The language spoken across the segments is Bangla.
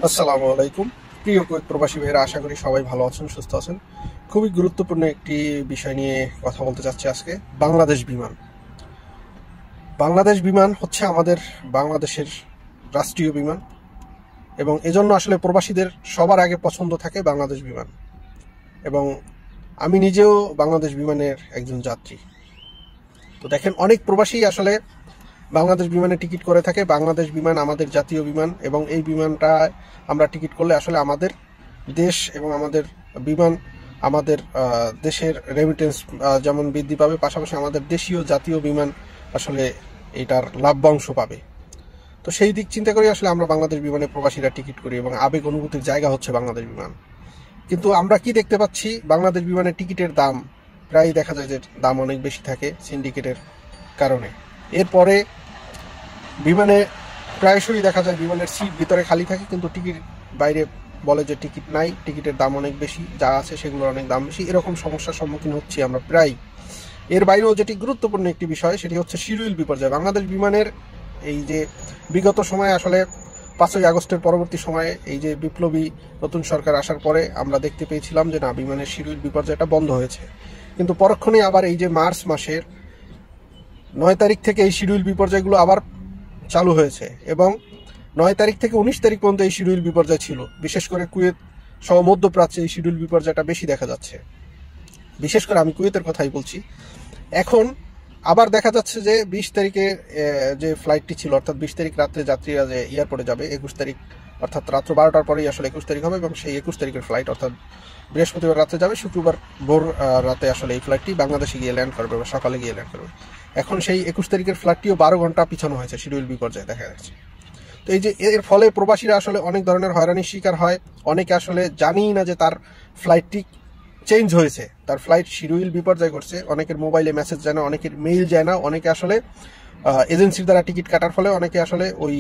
আসসালামু আলাইকুম। প্রিয় কুয়েত প্রবাসী ভাইয়েরা, আশা করি সবাই ভালো আছেন, সুস্থ আছেন। খুবই গুরুত্বপূর্ণ একটি বিষয় নিয়ে কথা বলতে চাচ্ছি আজকে। বাংলাদেশ বিমান। বাংলাদেশ বিমান হচ্ছে আমাদের বাংলাদেশের রাষ্ট্রীয় বিমান, এবং এজন্য আসলে প্রবাসীদের সবার আগে পছন্দ থাকে বাংলাদেশ বিমান। এবং আমি নিজেও বাংলাদেশ বিমানের একজন যাত্রী। তো দেখেন, অনেক প্রবাসী আসলে বাংলাদেশ বিমানে টিকিট করে থাকে। বাংলাদেশ বিমান আমাদের জাতীয় বিমান, এবং এই বিমানটা আমরা টিকিট করলে আসলে আমাদের দেশ এবং আমাদের বিমান আমাদের দেশের রেমিটেন্স যেমন বৃদ্ধি পাবে, পাশাপাশি আমাদের দেশীয় জাতীয় বিমান আসলে এটার লাভ্যাংশ পাবে। তো সেই দিক চিন্তা করে আসলে আমরা বাংলাদেশ বিমানে প্রবাসীরা টিকিট করি, এবং আবেগ অনুভূতির জায়গা হচ্ছে বাংলাদেশ বিমান। কিন্তু আমরা কি দেখতে পাচ্ছি, বাংলাদেশ বিমানের টিকিটের দাম প্রায় দেখা যায় যে দাম অনেক বেশি থাকে সিন্ডিকেটের কারণে। এরপরে বিমানে প্রায়শই দেখা যায় বিমানের সিট ভিতরে খালি থাকে, কিন্তু টিকিট বাইরে বলে যে টিকিট নাই, টিকিটের দাম অনেক বেশি, যা আছে সেগুলোর অনেক দাম বেশি। এরকম সমস্যার সম্মুখীন হচ্ছি আমরা প্রায়। এর বাইরেও যেটি গুরুত্বপূর্ণ একটি বিষয়, সেটি হচ্ছে শিডিউল বিপর্যয়। বাংলাদেশ বিমানের এই যে বিগত সময়ে আসলে 5ই আগস্টের পরবর্তী সময়ে এই যে বিপ্লবী নতুন সরকার আসার পরে আমরা দেখতে পেয়েছিলাম যে না, বিমানের শিডিউল বিপর্যয়টা বন্ধ হয়েছে। কিন্তু পরক্ষণে আবার এই যে মার্চ মাসের 9 তারিখ থেকে এই শিডিউল বিপর্যয়গুলো আবার চালু হয়েছে, এবং 9 তারিখ থেকে 19 তারিখ পর্যন্ত এই শিডিউল বিপর্যয় ছিল। বিশেষ করে কুয়েত সহ মধ্যপ্রাচ্যে এই শিডিউল বিপর্যয়টা বেশি দেখা যাচ্ছে। বিশেষ করে আমি কুয়েতের কথাই বলছি। এখন আবার দেখা যাচ্ছে যে 20 তারিখে যে ফ্লাইটটি ছিল, অর্থাৎ 20 তারিখ রাত্রে যাত্রীরা যে এয়ারপোর্টে যাবে, 21 তারিখ অর্থাৎ রাত্র 12টার পরেই আসলে 21 তারিখ হবে, এবং সেই 21 তারিখের ফ্লাইট অর্থাৎ বৃহস্পতিবার রাত্রে যাবে, শুক্রবার ভোর রাতে আসলে এই ফ্লাইটটি বাংলাদেশে গিয়ে ল্যান্ড করবে বা সকালে গিয়ে ল্যান্ড করবে। এখন সেই 21 তারিখের ফ্লাইটটিও 12 ঘন্টা পিছানো হয়েছে শিডিউল বিপর্যয় দেখা যাচ্ছে। তো এই যে এর ফলে প্রবাসীরা আসলে অনেক ধরনের হয়রানির শিকার হয়। অনেকে আসলে জানেই না যে তার ফ্লাইটটি চেঞ্জ হয়েছে, তার ফ্লাইট শিডিউল বিপর্যয় করছে। অনেকের মোবাইলে মেসেজ যায় না, অনেকের মেইল যায় না, অনেকে আসলে এজেন্সির দ্বারা টিকিট কাটার ফলে অনেকে আসলে ওই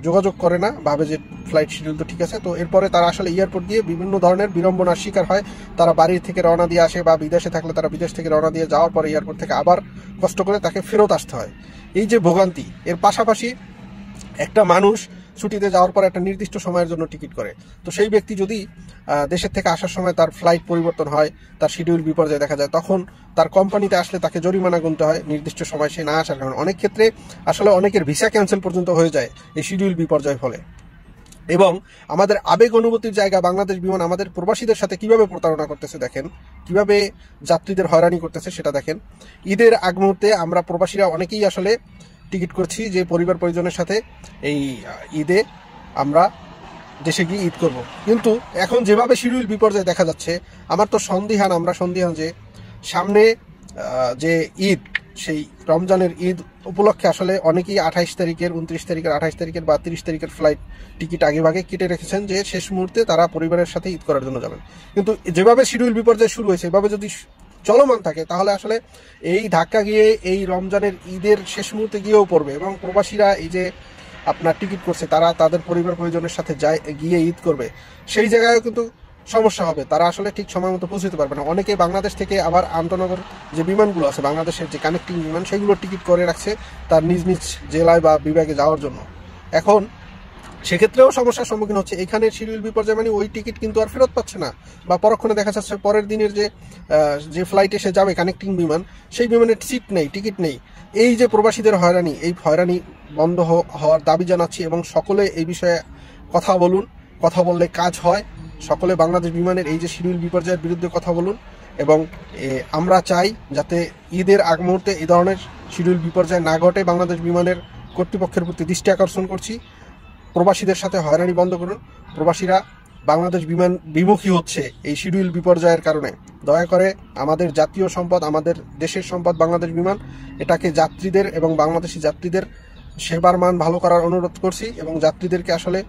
যোগাযোগ করে না, ভাবে যে ফ্লাইট শিডিউল তো ঠিক আছে। তো এরপরে তারা আসলে এয়ারপোর্ট দিয়ে বিভিন্ন ধরনের বিড়ম্বনার শিকার হয়। তারা বাড়ির থেকে রওনা দিয়ে আসে, বা বিদেশে থাকলে তারা বিদেশ থেকে রওনা দিয়ে যাওয়ার পরে এয়ারপোর্ট থেকে আবার কষ্ট করে তাকে ফেরত আসতে হয়। এই যে ভোগান্তি, এর পাশাপাশি একটা মানুষ ছুটিতে যাওয়ার পর একটা নির্দিষ্ট সময়ের জন্য টিকিট করে, তো সেই ব্যক্তি যদি দেশের থেকে আসার সময় তার ফ্লাইট পরিবর্তন হয়, তার শিডিউল বিপর্যয় দেখা যায়, তখন তার কোম্পানিতে আসলে তাকে জরিমানা গুনতে হয় নির্দিষ্ট সময় সে না আসার কারণে। অনেক ক্ষেত্রে আসলে অনেকের ভিসা ক্যান্সেল পর্যন্ত হয়ে যায় এই শিডিউল বিপর্যয় ফলে। এবং আমাদের আবেগ অনুভূতির জায়গা বাংলাদেশ বিমান আমাদের প্রবাসীদের সাথে কিভাবে প্রতারণা করতেছে দেখেন, কিভাবে যাত্রীদের হয়রানি করতেছে সেটা দেখেন। ঈদের আগ মুহূর্তে আমরা প্রবাসীরা অনেকেই আসলে টিকিট করছি যে পরিবার পরিজনের সাথে এই ঈদে আমরা দেশে গিয়ে ঈদ করব। কিন্তু এখন যেভাবে শিডিউল বিপর্যয় দেখা যাচ্ছে, আমরা সন্দিহান যে সামনে যে ঈদ, সেই রমজানের ঈদ উপলক্ষে আসলে অনেকেই 28 তারিখের, 29 তারিখের, 28 তারিখের বা 30 তারিখের ফ্লাইট টিকিট আগেভাগে কেটে রেখেছেন যে শেষ মুহূর্তে তারা পরিবারের সাথে ঈদ করার জন্য যাবেন। কিন্তু যেভাবে শিডিউল বিপর্যয় শুরু হয়েছে, এভাবে যদি চলমান থাকে, তাহলে আসলে এই ধাক্কা গিয়ে এই রমজানের ঈদের শেষ মুহূর্তে গিয়েও পড়বে, এবং প্রবাসীরা এই যে আপনার টিকিট করছে, তারা তাদের পরিবার পরিজনের সাথে গিয়ে ঈদ করবে, সেই জায়গায়ও কিন্তু সমস্যা হবে। তারা আসলে ঠিক সময় মতো পৌঁছতে পারবে না। অনেকে বাংলাদেশ থেকে আবার আন্তনগর যে বিমানগুলো আছে, বাংলাদেশের যে কানেক্টিং বিমান, সেগুলো টিকিট করে রাখছে তার নিজ নিজ জেলায় বা বিভাগে যাওয়ার জন্য। এখন সেক্ষেত্রেও সমস্যার সম্মুখীন হচ্ছে। এখানে শিডিউল বিপর্যয় মানে ওই টিকিট কিন্তু আর ফেরত পাচ্ছে না, বা পরক্ষণে দেখা যাচ্ছে পরের দিনের যে ফ্লাইট এসে যাবে কানেক্টিং বিমান, সেই বিমানের সিট নেই, টিকিট নেই। এই যে প্রবাসীদের হয়রানি, এই হয়রানি বন্ধ হওয়ার দাবি জানাচ্ছি, এবং সকলে এই বিষয়ে কথা বলুন। কথা বললে কাজ হয়। সকলে বাংলাদেশ বিমানের এই যে শিডিউল বিপর্যয়ের বিরুদ্ধে কথা বলুন, এবং আমরা চাই যাতে ঈদের আগ মুহূর্তে এই ধরনের শিডিউল বিপর্যয় না ঘটে। বাংলাদেশ বিমানের কর্তৃপক্ষের প্রতি দৃষ্টি আকর্ষণ করছি, প্রবাসীদের সাথে হয়রানি বন্ধ করুন। প্রবাসীরা বাংলাদেশ বিমান বিমুখী হচ্ছে এই শিডিউল বিপর্যয়ের কারণে। দয়া করে আমাদের জাতীয় সম্পদ, আমাদের দেশের সম্পদ বাংলাদেশ বিমান, এটাকে যাত্রীদের এবং বাংলাদেশি যাত্রীদের সেবার মান ভালো করার অনুরোধ করছি, এবং যাত্রীদেরকে আসলে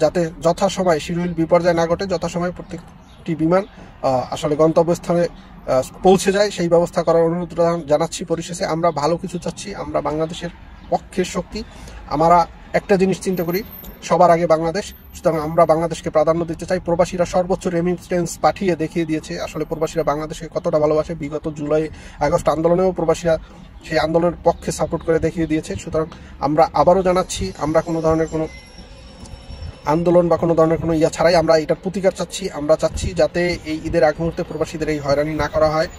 যাতে যথাসময়ে শিডিউল বিপর্যয় না ঘটে, যথাসময়ে প্রত্যেকটি বিমান আসলে গন্তব্যস্থানে পৌঁছে যায়, সেই ব্যবস্থা করার অনুরোধ জানাচ্ছি। পরিশেষে আমরা ভালো কিছু চাচ্ছি, আমরা বাংলাদেশের পক্ষের শক্তি। আমরা একটা জিনিস চিন্তা করি, সবার আগে বাংলাদেশ, সুতরাং আমরা বাংলাদেশকে প্রাধান্য দিতে চাই। প্রবাসীরা সর্বোচ্চ রেমিটেন্স পাঠিয়ে দেখিয়ে দিয়েছে আসলে প্রবাসীরা বাংলাদেশকে কতটা ভালোবাসে। বিগত জুলাই আগস্ট আন্দোলনেও প্রবাসীরা সেই আন্দোলনের পক্ষে সাপোর্ট করে দেখিয়ে দিয়েছে। সুতরাং আমরা আবারও জানাচ্ছি, আমরা কোনো ধরনের কোনো আন্দোলন বা কোনো ধরনের কোনো ইয়া ছাড়াই আমরা এটার প্রতিকার চাচ্ছি। আমরা চাচ্ছি যাতে এই ঈদের আগ মুহূর্তে প্রবাসীদের এই হয়রানি না করা হয়,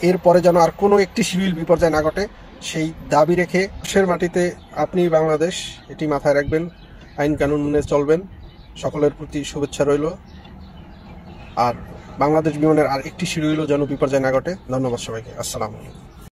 এরপরে যেন আর কোনো একটি সিভিল বিপর্যয় না ঘটে, সেই দাবি রেখে দেশের মাটিতে আপনি বাংলাদেশ, এটি মাথায় রাখবেন, আইন কানুন মেনে চলবেন। সকলের প্রতি শুভেচ্ছা রইল। আর বাংলাদেশ বিমানের আর একটি শিডিউলও যেন বিপর্যয় না ঘটে। ধন্যবাদ সবাইকে। আসসালামু আলাইকুম।